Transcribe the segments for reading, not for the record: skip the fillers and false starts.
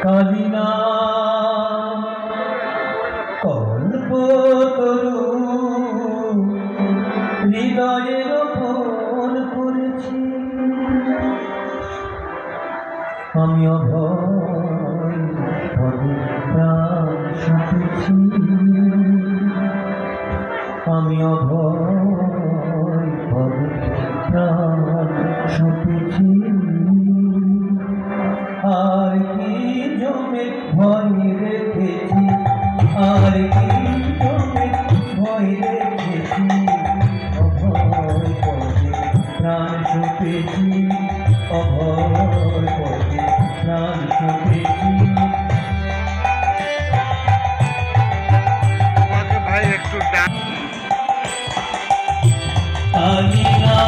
কালিনা কল্পতরু হৃদয়ে রোপণ করেছি। আমি অভয় পদে প্রাণ সঁপেছি। আমি অভয় পদে প্রাণ সঁপেছি। আর কি জমে ভয় রেখেছি, আর কি জমে ভয় রেখেছি। অভয় পদে প্রাণ সঁপেছি, অভয় পদে প্রাণ সঁপেছি। কালিনা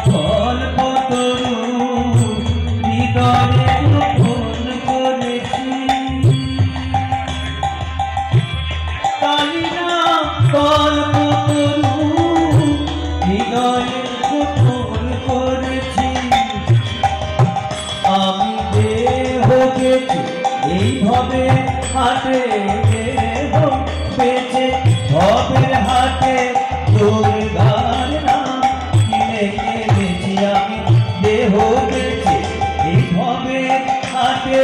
কল্পতরু হৃদয়ে রোপণ করেছি। কালিনা কল্পতরু হৃদয়ে রোপণ করেছি। আমি দেহ গেছি এইভাবে হাটে, দেহ বেঁচে ভবের হাটে দুর্গার নাম কিনে এনেছি। আমি দেহ বেঁচে এইভাবে হাটে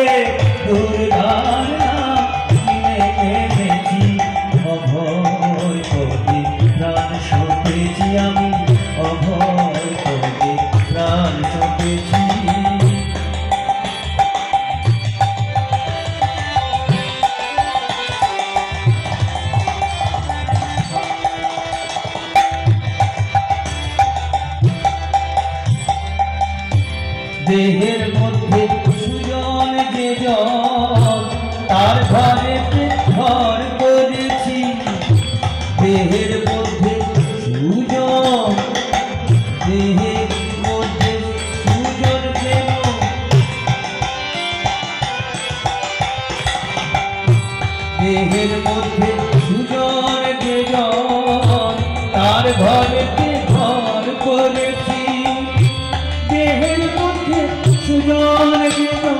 দুর্গার নাম কিনে এনেছি। অভয় পদে প্রাণ সঁপেছি, আমি অভয় পদে প্রাণ সঁপেছি। দেহের মধ্যে সুজন যে জন, তার ঘরেতে ঘর করেছি। দেহের মধ্যে সুজন, দেহের মধ্যে সুজন যেন, দেহের মধ্যে সুজন যে জন, তার ঘরেতে ঘর করেছি। দেহের মধ্যে সুজন যে জন,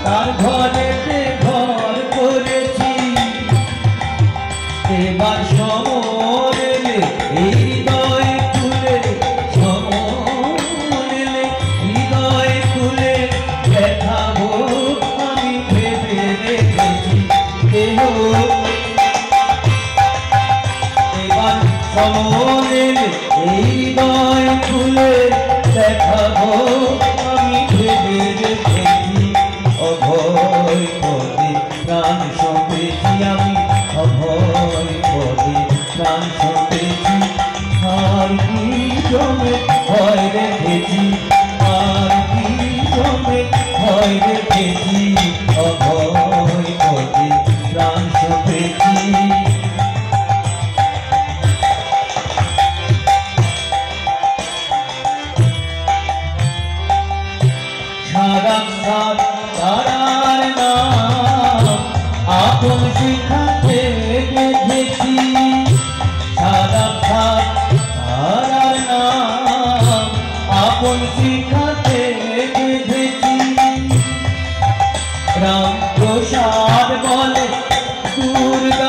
তার ঘরেতে ঘর করেছি। এবার সময় এলে এই হৃদয় খুলে, সময় এলে হৃদয় খুলে দেখাবো আমি ভেবে রেখেছি দেহ। এবার সময় এলে এই হৃদয় খুলে দেখাবো আমি ভেবে রেখেছি। অভয় পদে প্রাণ সঁপেছি, আমি অভয় পদে প্রাণ সঁপেছি। আর কি জমে ভয় রেখেছি, আর কি জমে ভয় রেখেছি। অভয় পদে প্রাণ সঁপেছি। সারাক্ষাৎ তারার নাম আপন শিখাতে বেঁধেছি। সারাক্ষাৎ তারার নাম আপন শিখাতে বেঁধেছি। রাম প্রসাদ বলে দুর্গা